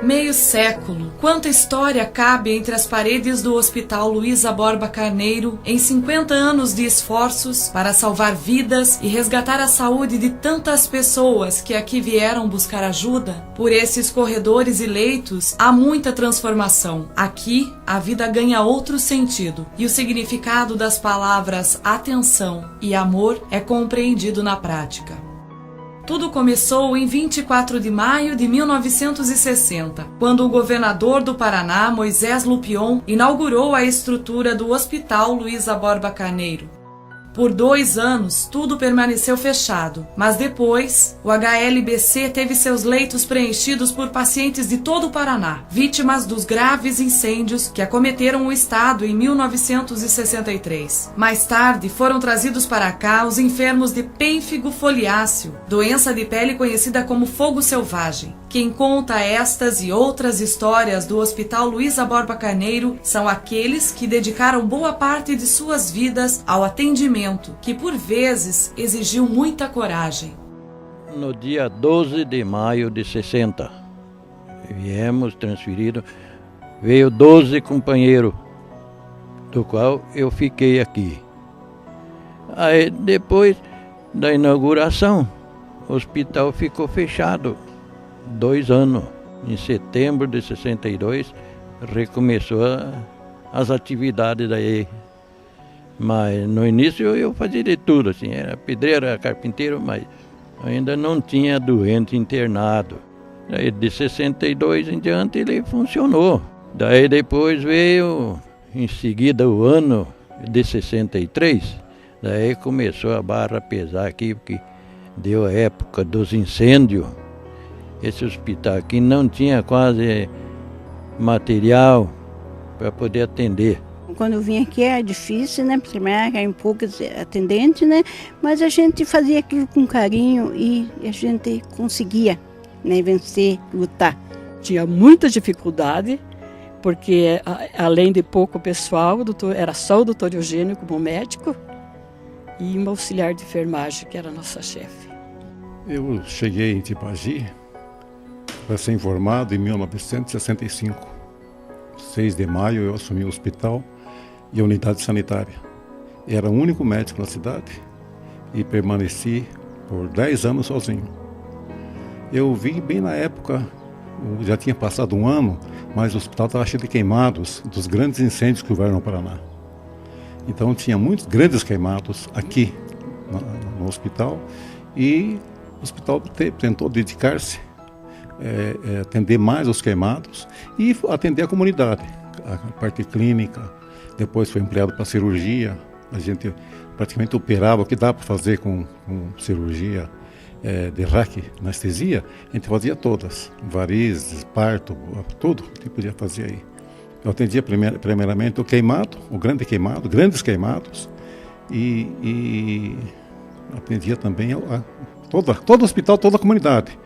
Meio século. Quanta história cabe entre as paredes do Hospital Luísa Borba Carneiro em 50 anos de esforços para salvar vidas e resgatar a saúde de tantas pessoas que aqui vieram buscar ajuda? Por esses corredores e leitos há muita transformação. Aqui a vida ganha outro sentido e o significado das palavras atenção e amor é compreendido na prática. Tudo começou em 24 de maio de 1960, quando o governador do Paraná, Moisés Lupion, inaugurou a estrutura do Hospital Luísa Borba Carneiro. Por 2 anos, tudo permaneceu fechado, mas depois, o HLBC teve seus leitos preenchidos por pacientes de todo o Paraná, vítimas dos graves incêndios que acometeram o estado em 1963. Mais tarde, foram trazidos para cá os enfermos de pênfigo foliáceo, doença de pele conhecida como fogo selvagem. Quem conta estas e outras histórias do Hospital Luísa Borba Carneiro são aqueles que dedicaram boa parte de suas vidas ao atendimento, que por vezes exigiu muita coragem. No dia 12 de maio de 60, viemos transferidos, veio 12 companheiros, do qual eu fiquei aqui. Aí depois da inauguração, o hospital ficou fechado 2 anos. Em setembro de 62, recomeçou as atividades daí. Mas no início eu fazia de tudo, assim, era pedreiro, era carpinteiro, mas ainda não tinha doente internado. Daí de 62 em diante ele funcionou. Daí depois veio, em seguida, o ano de 63, daí começou a barra pesar aqui, porque deu a época dos incêndios. Esse hospital aqui não tinha quase material para poder atender. Quando eu vim aqui é difícil, né? Primeiro eram poucos atendentes, né? Mas a gente fazia aquilo com carinho e a gente conseguia, né, vencer, lutar. Tinha muita dificuldade, porque além de pouco pessoal, era só o doutor Eugênio como médico e uma auxiliar de enfermagem, que era a nossa chefe. Eu cheguei em Tibagi para ser informado em 1965. 6 de maio eu assumi o hospital e a unidade sanitária. Era o único médico na cidade e permaneci por 10 anos sozinho. Eu vim bem na época, já tinha passado 1 ano, mas o hospital estava cheio de queimados dos grandes incêndios que houveram no Paraná. Então tinha muitos grandes queimados aqui no hospital e o hospital tentou dedicar-se atender mais os queimados e atender a comunidade, a parte clínica. Depois foi ampliado para cirurgia. A gente praticamente operava o que dá para fazer com cirurgia de raque, anestesia. A gente fazia todas, varizes, parto, tudo que podia fazer aí. Eu atendia primeiramente o queimado, o grande queimado, grandes queimados, e atendia também todo o hospital, toda a comunidade,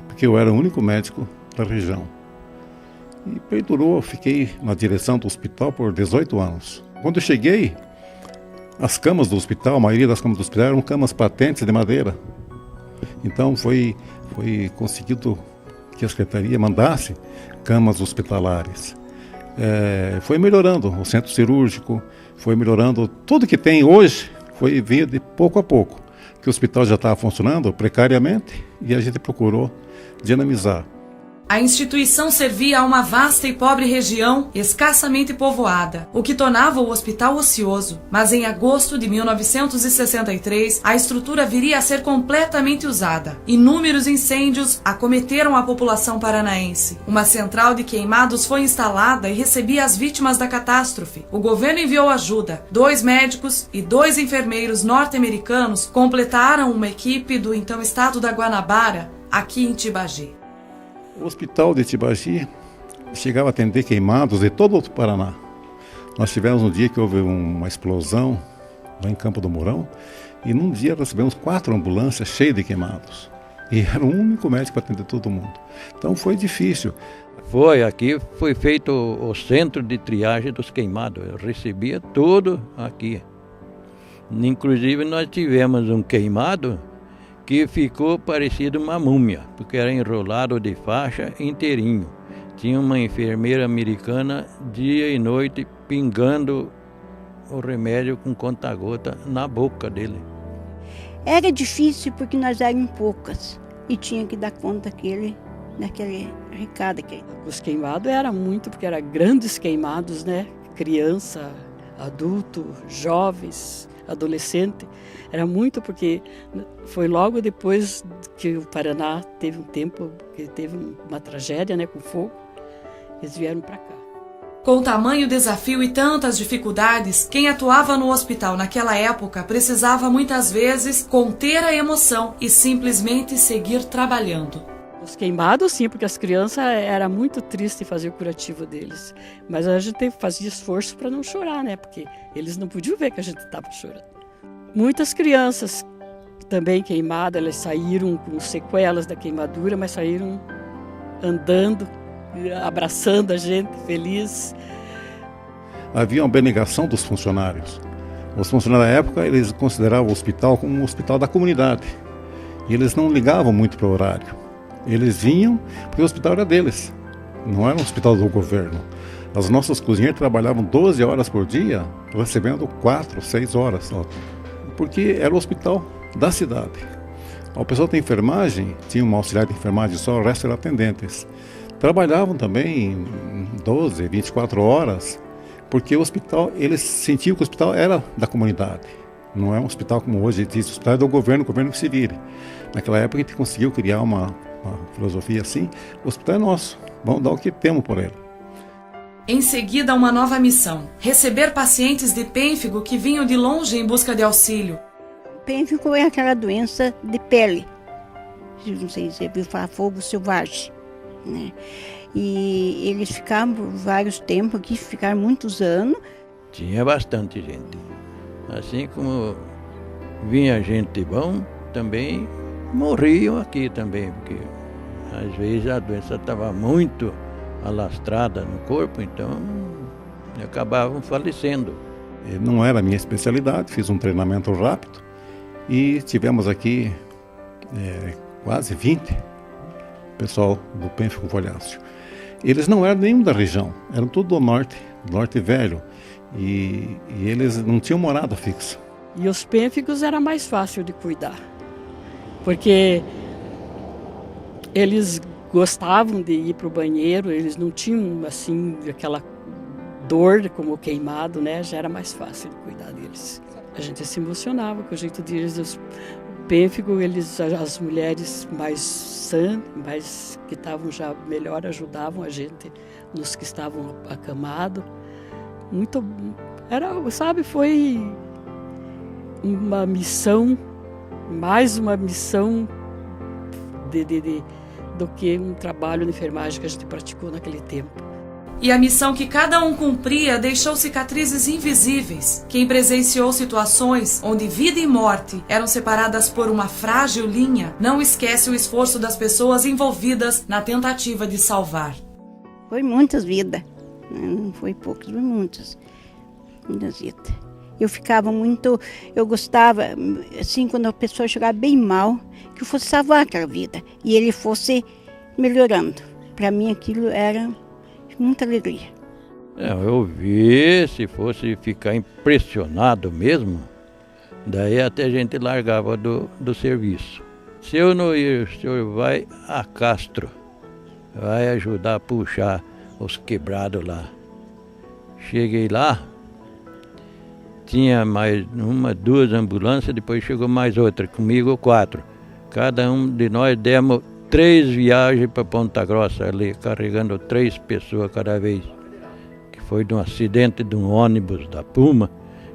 porque eu era o único médico da região. E perdurou, fiquei na direção do hospital por 18 anos. Quando eu cheguei, as camas do hospital, a maioria das camas do hospital eram camas patentes de madeira. Então foi conseguido que a secretaria mandasse camas hospitalares. Foi melhorando o centro cirúrgico, foi melhorando tudo que tem hoje, foi vindo de pouco a pouco. Que o hospital já estava funcionando precariamente e a gente procurou dinamizar. A instituição servia a uma vasta e pobre região escassamente povoada, o que tornava o hospital ocioso. Mas em agosto de 1963, a estrutura viria a ser completamente usada. Inúmeros incêndios acometeram a população paranaense. Uma central de queimados foi instalada e recebia as vítimas da catástrofe. O governo enviou ajuda. 2 médicos e 2 enfermeiros norte-americanos completaram uma equipe do então estado da Guanabara, aqui em Tibagi. O hospital de Tibagi chegava a atender queimados de todo o Paraná. Nós tivemos um dia que houve uma explosão lá em Campo do Mourão e num dia recebemos 4 ambulâncias cheias de queimados. E era o único médico para atender todo mundo. Então foi difícil. Aqui foi feito o centro de triagem dos queimados. Eu recebia tudo aqui. Inclusive nós tivemos um queimado que ficou parecido uma múmia, porque era enrolado de faixa inteirinho. tinha uma enfermeira americana dia e noite pingando o remédio com conta-gota na boca dele. Era difícil porque nós éramos poucas e tinha que dar conta daquele recado. Os queimados era muito, porque eram grandes queimados, né? Criança, adulto, jovens, adolescente. Era muito porque foi logo depois que o Paraná teve um tempo, que teve uma tragédia, né, com fogo. Eles vieram para cá. Com tamanho desafio e tantas dificuldades, quem atuava no hospital naquela época precisava muitas vezes conter a emoção e simplesmente seguir trabalhando. Os queimados, sim, porque as crianças era muito triste fazer o curativo deles. Mas a gente fazia esforço para não chorar, né? Porque eles não podiam ver que a gente estava chorando. Muitas crianças também queimadas, elas saíram com sequelas da queimadura, mas saíram andando, abraçando a gente, feliz. Havia uma abnegação dos funcionários. Os funcionários da época, eles consideravam o hospital como um hospital da comunidade. E eles não ligavam muito para o horário. Eles vinham porque o hospital era deles, não era um hospital do governo. As nossas cozinheiras trabalhavam 12 horas por dia, recebendo 4, 6 horas, porque era o hospital da cidade. O pessoal da enfermagem, tinha uma auxiliar de enfermagem só, o resto eram atendentes. Trabalhavam também 12, 24 horas, porque o hospital, eles sentiam que o hospital era da comunidade. Não é um hospital como hoje existe, o hospital é do governo, o governo que se vire. Naquela época a gente conseguiu criar uma filosofia assim, o hospital é nosso, vamos dar o que temos por ele. Em seguida, uma nova missão: receber pacientes de pênfigo que vinham de longe em busca de auxílio. Pênfigo é aquela doença de pele, não sei se você viu falar, fogo selvagem, né? E eles ficaram por vários tempos aqui, ficaram muitos anos. Tinha bastante gente. Assim como vinha gente bom, também morriam aqui também, porque às vezes a doença estava muito alastrada no corpo, então acabavam falecendo. Não era a minha especialidade, fiz um treinamento rápido e tivemos aqui quase 20 pessoal do pênfigo foliáceo. Eles não eram nenhum da região, eram tudo do norte velho, e eles não tinham morada fixa. E os pênfigos era mais fácil de cuidar, porque eles gostavam de ir para o banheiro, eles não tinham assim aquela dor como queimado, né? Já era mais fácil de cuidar deles. A gente se emocionava com o jeito deles. Os pênfigo, as mulheres mais sãs, mais que estavam já melhor, ajudavam a gente nos que estavam acamados. Muito, foi uma missão, mais uma missão do que um trabalho de enfermagem que a gente praticou naquele tempo. E a missão que cada um cumpria deixou cicatrizes invisíveis. Quem presenciou situações onde vida e morte eram separadas por uma frágil linha, não esquece o esforço das pessoas envolvidas na tentativa de salvar. Foi muitas vidas, não foi poucas, foi muitas vidas. Eu gostava, assim, quando a pessoa chegava bem mal, que eu fosse salvar aquela vida e ele fosse melhorando. Para mim aquilo era muita alegria. Eu vi, se fosse ficar impressionado mesmo, daí até a gente largava do serviço. Se eu não ir, o senhor vai a Castro, vai ajudar a puxar os quebrados lá. Cheguei lá, tinha mais uma, 2 ambulâncias, depois chegou mais outra, comigo 4. Cada um de nós demos 3 viagens para Ponta Grossa ali, carregando 3 pessoas cada vez. Que foi de um acidente de um ônibus da Puma,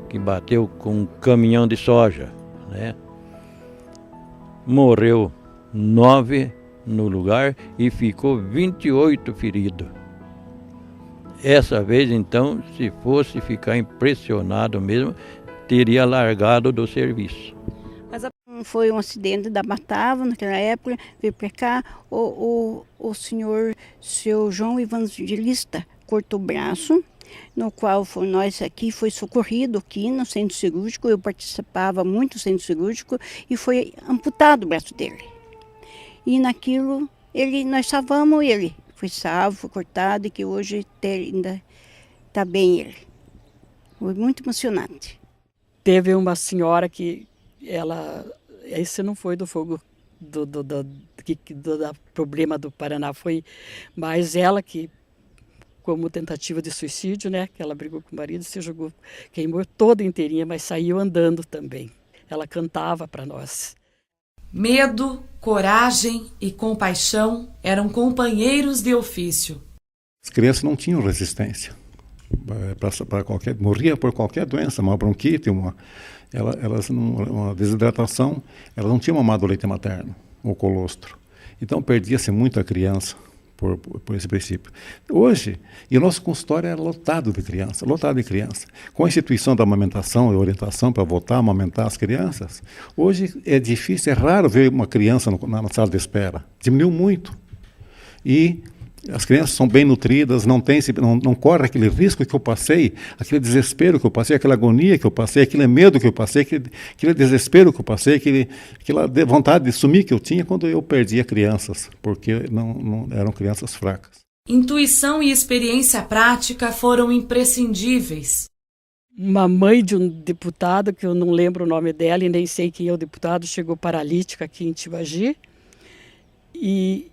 que bateu com um caminhão de soja, né? Morreu 9 no lugar e ficou 28 feridos. Essa vez, então, se fosse ficar impressionado mesmo, teria largado do serviço. Foi um acidente da Batava, naquela época, veio para cá, o seu João Evangelista cortou o braço, no qual nós aqui, foi socorrido aqui no centro cirúrgico, eu participava muito do centro cirúrgico, e foi amputado o braço dele. E naquilo, nós salvamos ele, foi salvo, foi cortado e que hoje ainda está bem ele. Foi muito emocionante. Teve uma senhora que esse não foi do fogo do problema do Paraná, foi mais ela que, como tentativa de suicídio, né, que ela brigou com o marido, se jogou, queimou toda inteirinha, mas saiu andando também. Ela cantava para nós. Medo, coragem e compaixão eram companheiros de ofício. As crianças não tinham resistência para morria por qualquer doença, uma bronquite, uma desidratação, elas não tinham mamado leite materno ou colostro. Então perdia-se muita criança por esse princípio. Hoje, e o nosso consultório era lotado de criança. Com a instituição da amamentação e orientação para voltar a amamentar as crianças, hoje é difícil, é raro ver uma criança na sala de espera. Diminuiu muito. E as crianças são bem nutridas, não corre aquele risco que eu passei, aquele desespero que eu passei, aquela agonia que eu passei, aquele medo que eu passei, aquele desespero que eu passei, aquela vontade de sumir que eu tinha quando eu perdia crianças, porque não eram crianças fracas. Intuição e experiência prática foram imprescindíveis. Uma mãe de um deputado, que eu não lembro o nome dela e nem sei quem é o deputado, chegou paralítica aqui em Tibagi, e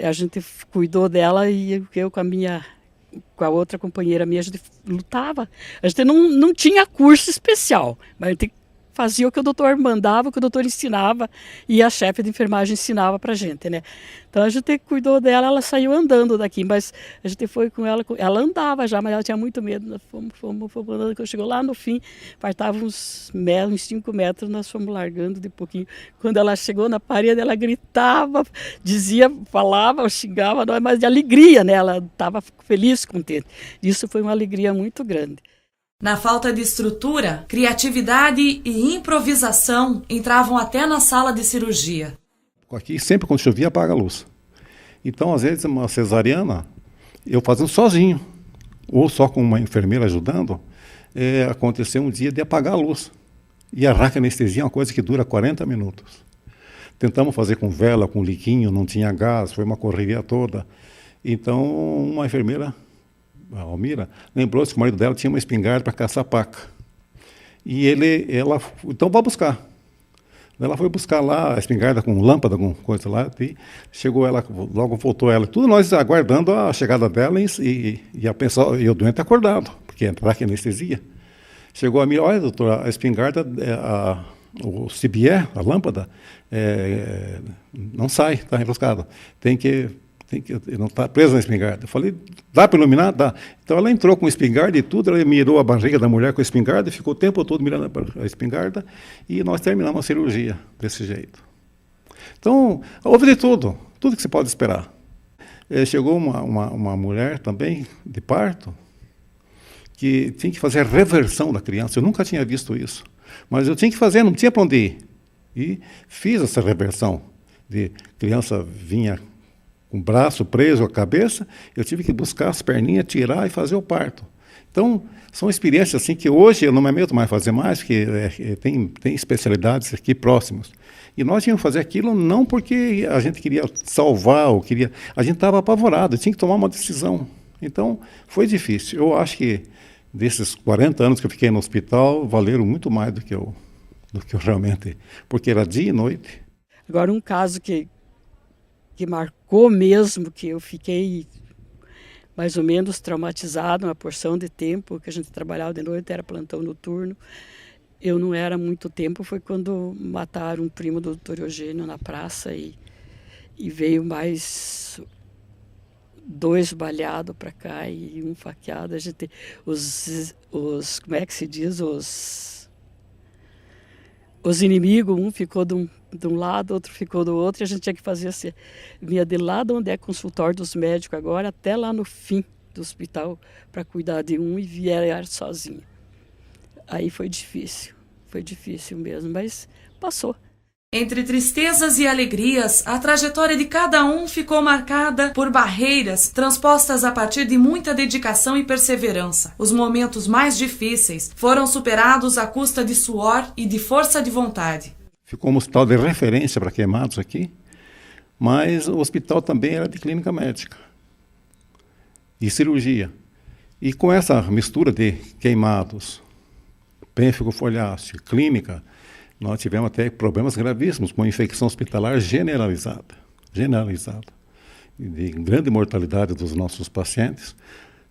a gente cuidou dela e eu com a outra companheira minha, a gente lutava. A gente não tinha curso especial, mas a gente fazia o que o doutor mandava, o que o doutor ensinava e a chefe de enfermagem ensinava pra gente, né? Então a gente cuidou dela, ela saiu andando daqui, mas a gente foi com ela andava já, mas ela tinha muito medo. Nós fomos andando, quando chegou lá no fim, faltava uns 5 metros, nós fomos largando de pouquinho. Quando ela chegou na parede, ela gritava, falava, xingava, mas de alegria, né? Ela estava feliz, contente. Isso foi uma alegria muito grande. Na falta de estrutura, criatividade e improvisação entravam até na sala de cirurgia. Aqui, sempre quando chovia, apaga a luz. Então, às vezes, uma cesariana, eu fazendo sozinho, ou só com uma enfermeira ajudando, aconteceu um dia de apagar a luz. E a raquianestesia é uma coisa que dura 40 minutos. Tentamos fazer com vela, com liquinho, não tinha gás, foi uma correria toda. Então, uma enfermeira, a Almira, lembrou-se que o marido dela tinha uma espingarda para caçar paca. E ela, então vá buscar. Ela foi buscar lá a espingarda com lâmpada, com coisa lá, e chegou ela, logo voltou ela. Tudo nós aguardando a chegada dela e o doente acordado, porque entrar aqui anestesia. Chegou a mim, olha, doutor, a espingarda, o cibié, a lâmpada, não sai, está enroscada. Não está presa na espingarda. Eu falei, dá para iluminar? Dá. Então ela entrou com a espingarda e tudo, ela mirou a barriga da mulher com a espingarda e ficou o tempo todo mirando a espingarda e nós terminamos a cirurgia desse jeito. Então, houve de tudo que você pode esperar. Chegou uma mulher também de parto que tinha que fazer a reversão da criança. Eu nunca tinha visto isso, mas eu tinha que fazer, não tinha para onde ir. E fiz essa reversão. De criança vinha com o braço preso à cabeça, eu tive que buscar as perninhas, tirar e fazer o parto. Então, são experiências assim que hoje eu não me meto mais a fazer mais, porque tem especialidades aqui próximas. E nós tínhamos que fazer aquilo não porque a gente queria salvar, a gente estava apavorado, tinha que tomar uma decisão. Então, foi difícil. Eu acho que desses 40 anos que eu fiquei no hospital, valeram muito mais do que eu realmente, porque era dia e noite. Agora, um caso que marcou mesmo, que eu fiquei mais ou menos traumatizado uma porção de tempo, que a gente trabalhava de noite, era plantão noturno. Eu não era muito tempo, foi quando mataram um primo do Dr. Eugênio na praça e veio mais 2 baleados para cá e um faqueado. A gente, como é que se diz, os inimigos, um ficou de um lado, outro ficou do outro, e a gente tinha que fazer assim, vinha de lá de onde é consultório dos médicos agora, até lá no fim do hospital, para cuidar de um, e vieram sozinho. Aí foi difícil mesmo, mas passou. Entre tristezas e alegrias, a trajetória de cada um ficou marcada por barreiras transpostas a partir de muita dedicação e perseverança. Os momentos mais difíceis foram superados à custa de suor e de força de vontade. Ficou um hospital de referência para queimados aqui, Mas o hospital também era de clínica médica e cirurgia. E com essa mistura de queimados, pênfigo foliáceo, clínica, nós tivemos até problemas gravíssimos com infecção hospitalar generalizada, de grande mortalidade dos nossos pacientes,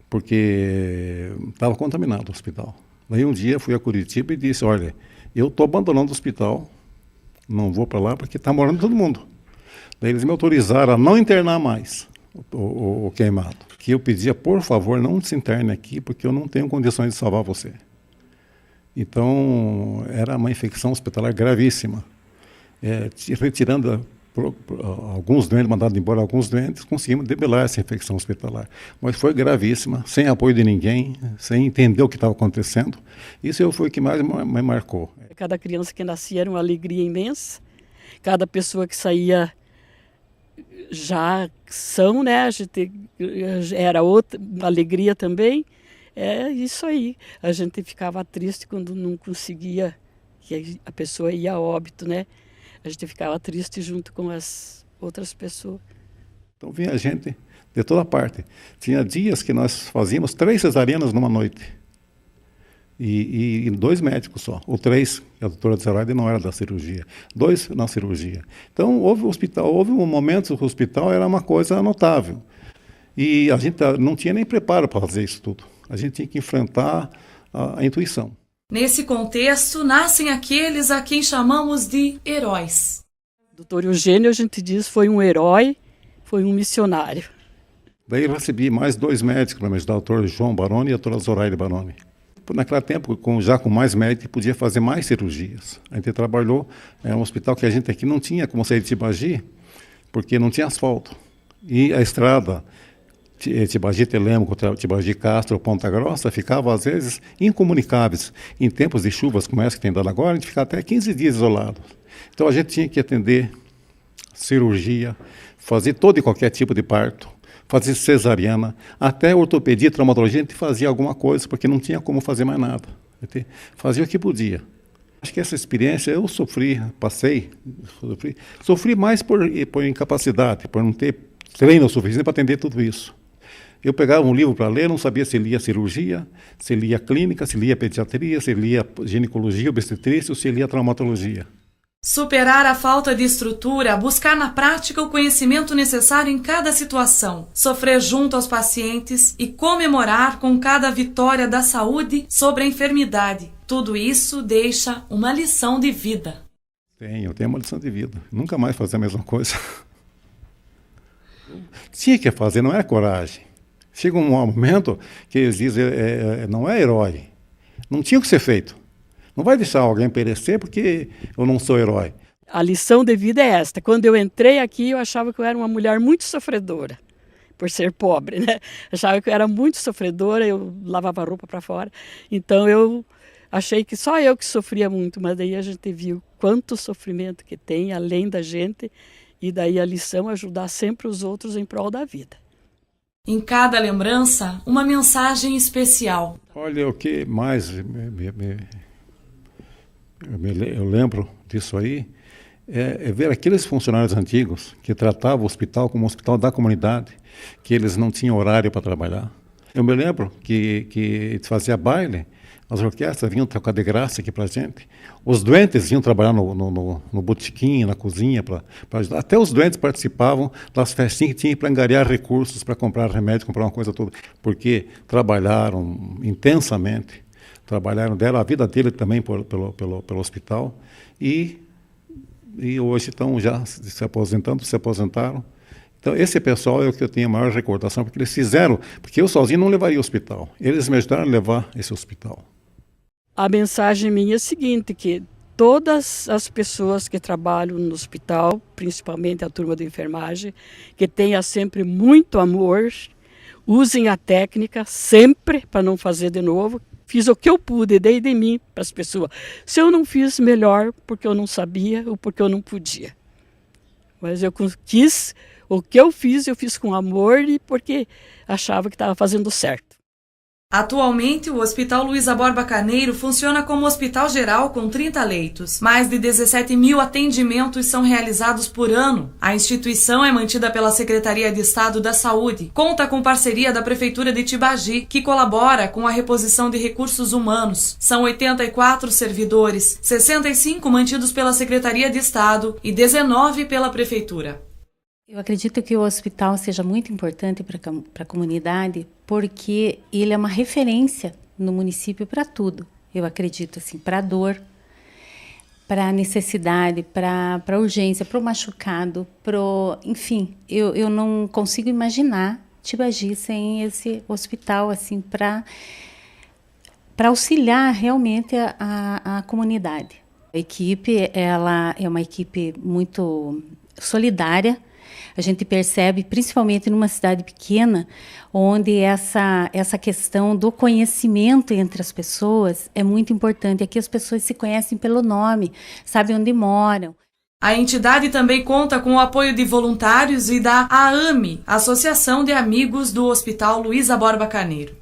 porque estava contaminado o hospital. Daí um dia fui a Curitiba e disse, olha, eu estou abandonando o hospital, não vou para lá porque está morando todo mundo. Daí eles me autorizaram a não internar mais o queimado. Que eu pedia, por favor, não se interne aqui, porque eu não tenho condições de salvar você. Então, era uma infecção hospitalar gravíssima. Retirando alguns doentes, mandando embora alguns doentes, conseguimos debelar essa infecção hospitalar. Mas foi gravíssima, sem apoio de ninguém, sem entender o que estava acontecendo. Isso foi o que mais me marcou. Cada criança que nascia era uma alegria imensa. Cada pessoa que saía já são, né? A gente era outra alegria também. É isso aí. A gente ficava triste quando não conseguia, que a pessoa ia a óbito, né? A gente ficava triste junto com as outras pessoas. Então vinha gente de toda parte. Tinha dias que nós fazíamos 3 cesarianas numa noite. E 2 médicos só, ou 3, a doutora Zeroide não era da cirurgia, 2 na cirurgia. Então houve um momento que o hospital era uma coisa notável. E a gente não tinha nem preparo para fazer isso tudo. A gente tinha que enfrentar a intuição. Nesse contexto, nascem aqueles a quem chamamos de heróis. O Dr. Eugênio, a gente diz, foi um herói, foi um missionário. Daí eu recebi mais 2 médicos para me ajudar, o Dr. João Baroni e a doutora Zoraide Baroni. Naquele tempo, já com mais médicos, podia fazer mais cirurgias. A gente trabalhou em um hospital que a gente aqui não tinha como sair de Tibagi, porque não tinha asfalto. E a estrada Tibagi-Telêmaco, Tibagi-Castro, Ponta Grossa, ficava às vezes incomunicáveis. Em tempos de chuvas como essa que tem dado agora, a gente ficava até 15 dias isolado. Então a gente tinha que atender cirurgia, fazer todo e qualquer tipo de parto, fazer cesariana, até ortopedia e traumatologia a gente fazia alguma coisa, porque não tinha como fazer mais nada. A gente fazia o que podia. Acho que essa experiência eu sofri mais por incapacidade, por não ter treino suficiente para atender tudo isso. Eu pegava um livro para ler, não sabia se lia cirurgia, se lia clínica, se lia pediatria, se lia ginecologia, obstetrícia ou se lia traumatologia. Superar a falta de estrutura, buscar na prática o conhecimento necessário em cada situação, sofrer junto aos pacientes e comemorar com cada vitória da saúde sobre a enfermidade. Tudo isso deixa uma lição de vida. Eu tenho uma lição de vida. Nunca mais fazer a mesma coisa. Tinha que fazer, não é coragem. Chega um momento que eles dizem, não é herói. Não tinha o que ser feito. Não vai deixar alguém perecer porque eu não sou herói. A lição de vida é esta. Quando eu entrei aqui, eu achava que eu era uma mulher muito sofredora, por ser pobre, né? Achava que eu era muito sofredora, eu lavava roupa para fora. Então eu achei que só eu que sofria muito, mas daí a gente viu quanto sofrimento que tem, além da gente, e daí a lição é ajudar sempre os outros em prol da vida. Em cada lembrança, uma mensagem especial. Olha, o que mais eu lembro disso aí é ver aqueles funcionários antigos que tratavam o hospital como um hospital da comunidade, que eles não tinham horário para trabalhar. Eu me lembro que fazia baile, as orquestras vinham tocar de graça aqui para a gente. Os doentes vinham trabalhar no botequim, na cozinha, para ajudar. Até os doentes participavam das festinhas que tinham para angariar recursos, para comprar remédio, comprar uma coisa toda. Porque trabalharam intensamente, deram a vida dele também pelo hospital. E hoje estão já se aposentaram. Então, esse pessoal é o que eu tenho a maior recordação, porque eles fizeram, porque eu sozinho não levaria o hospital. Eles me ajudaram a levar esse hospital. A mensagem minha é a seguinte, que todas as pessoas que trabalham no hospital, principalmente a turma de enfermagem, que tenha sempre muito amor, usem a técnica sempre para não fazer de novo. Fiz o que eu pude, dei de mim para as pessoas. Se eu não fiz, melhor, porque eu não sabia ou porque eu não podia. Mas eu quis, o que eu fiz com amor e porque achava que estava fazendo certo. Atualmente, o Hospital Luísa Borba Carneiro funciona como hospital geral com 30 leitos. Mais de 17 mil atendimentos são realizados por ano. A instituição é mantida pela Secretaria de Estado da Saúde. Conta com parceria da Prefeitura de Tibagi, que colabora com a reposição de recursos humanos. São 84 servidores, 65 mantidos pela Secretaria de Estado e 19 pela Prefeitura. Eu acredito que o hospital seja muito importante para a comunidade, porque ele é uma referência no município para tudo. Eu acredito assim, para a dor, para a necessidade, para a urgência, para o machucado, enfim, eu não consigo imaginar Tibagi sem esse hospital assim para auxiliar realmente a comunidade. A equipe, ela é uma equipe muito solidária. A gente percebe, principalmente numa cidade pequena, onde essa questão do conhecimento entre as pessoas é muito importante. Aqui as pessoas se conhecem pelo nome, sabem onde moram. A entidade também conta com o apoio de voluntários e da AAME, Associação de Amigos do Hospital Luísa Borba Carneiro.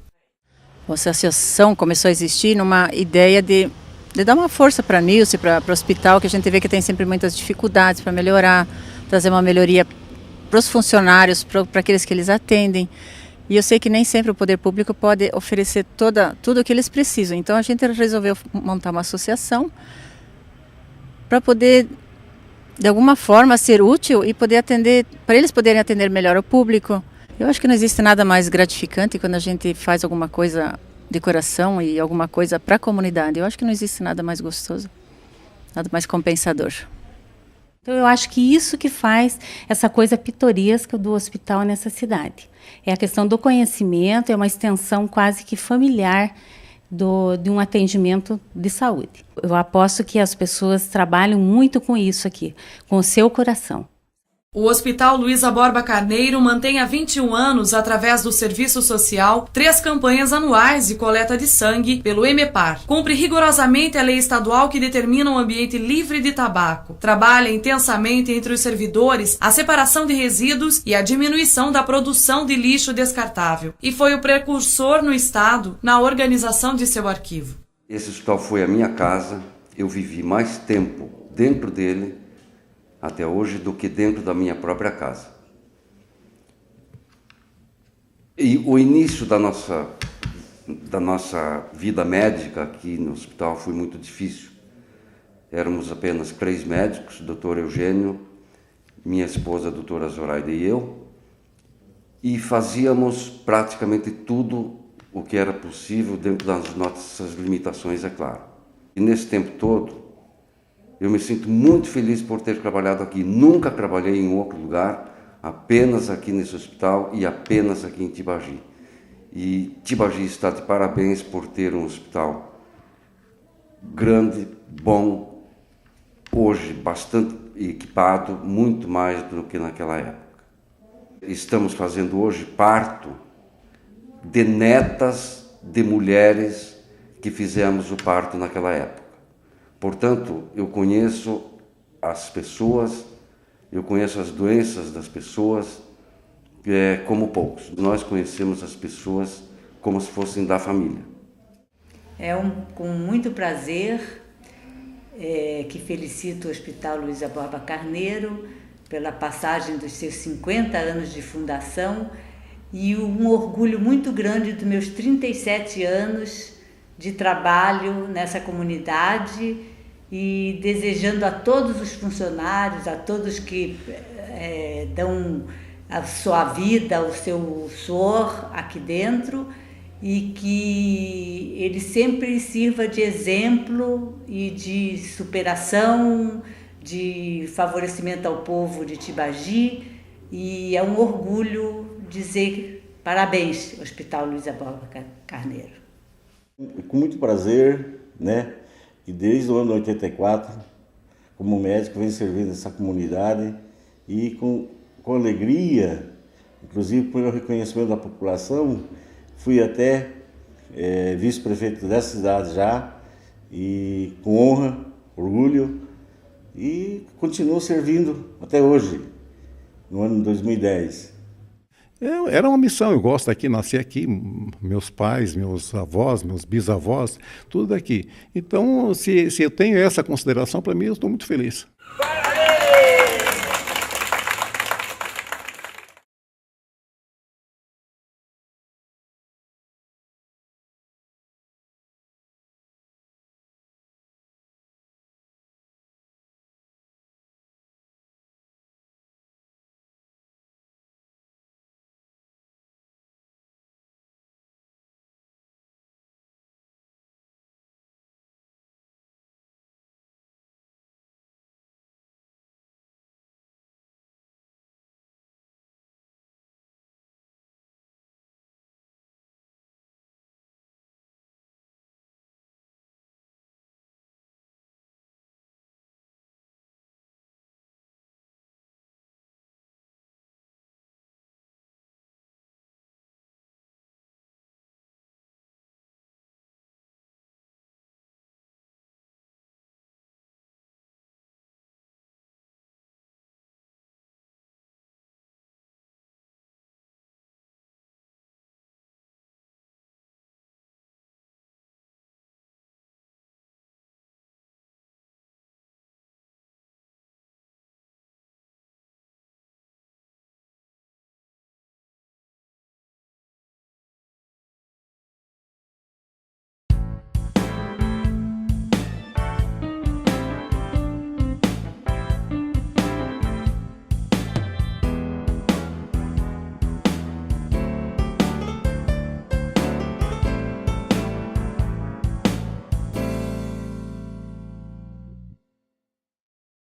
A associação começou a existir numa ideia de dar uma força para a Nilce, para o hospital, que a gente vê que tem sempre muitas dificuldades para melhorar, trazer uma melhoria para os funcionários, para aqueles que eles atendem. E eu sei que nem sempre o poder público pode oferecer tudo o que eles precisam. Então a gente resolveu montar uma associação para poder, de alguma forma, ser útil e poder atender, para eles poderem atender melhor o público. Eu acho que não existe nada mais gratificante quando a gente faz alguma coisa de coração e alguma coisa para a comunidade. Eu acho que não existe nada mais gostoso, nada mais compensador. Então, eu acho que isso que faz essa coisa pitoresca do hospital nessa cidade. É a questão do conhecimento, é uma extensão quase que familiar de um atendimento de saúde. Eu aposto que as pessoas trabalham muito com isso aqui, com o seu coração. O Hospital Luísa Borba Carneiro mantém há 21 anos, através do Serviço Social, 3 campanhas anuais de coleta de sangue pelo EMEPAR. Cumpre rigorosamente a lei estadual que determina um ambiente livre de tabaco. Trabalha intensamente entre os servidores a separação de resíduos e a diminuição da produção de lixo descartável. E foi o precursor no Estado na organização de seu arquivo. Esse hospital foi a minha casa. Eu vivi mais tempo dentro dele até hoje do que dentro da minha própria casa. E o início da nossa vida médica aqui no hospital foi muito difícil. Éramos apenas 3 médicos, o doutor Eugênio, minha esposa, a doutora Zoraida e eu, e fazíamos praticamente tudo o que era possível dentro das nossas limitações, é claro. E nesse tempo todo, eu me sinto muito feliz por ter trabalhado aqui. Nunca trabalhei em outro lugar, apenas aqui nesse hospital e apenas aqui em Tibagi. E Tibagi está de parabéns por ter um hospital grande, bom, hoje bastante equipado, muito mais do que naquela época. Estamos fazendo hoje parto de netas de mulheres que fizemos o parto naquela época. Portanto, eu conheço as pessoas, eu conheço as doenças das pessoas como poucos. Nós conhecemos as pessoas como se fossem da família. É com muito prazer que felicito o Hospital Luísa Borba Carneiro pela passagem dos seus 50 anos de fundação e um orgulho muito grande dos meus 37 anos de trabalho nessa comunidade, e desejando a todos os funcionários, a todos que dão a sua vida, o seu suor aqui dentro, e que ele sempre sirva de exemplo e de superação, de favorecimento ao povo de Tibagi, e é um orgulho dizer parabéns, Hospital Luísa Borba Carneiro. Com muito prazer, né? E desde o ano 84, como médico, venho servindo essa comunidade e com alegria, inclusive por reconhecimento da população, fui até vice-prefeito dessa cidade já, e com honra, orgulho, e continuo servindo até hoje, no ano 2010. Era uma missão, eu gosto daqui, nasci aqui, meus pais, meus avós, meus bisavós, tudo daqui. Então, se eu tenho essa consideração, para mim, eu estou muito feliz.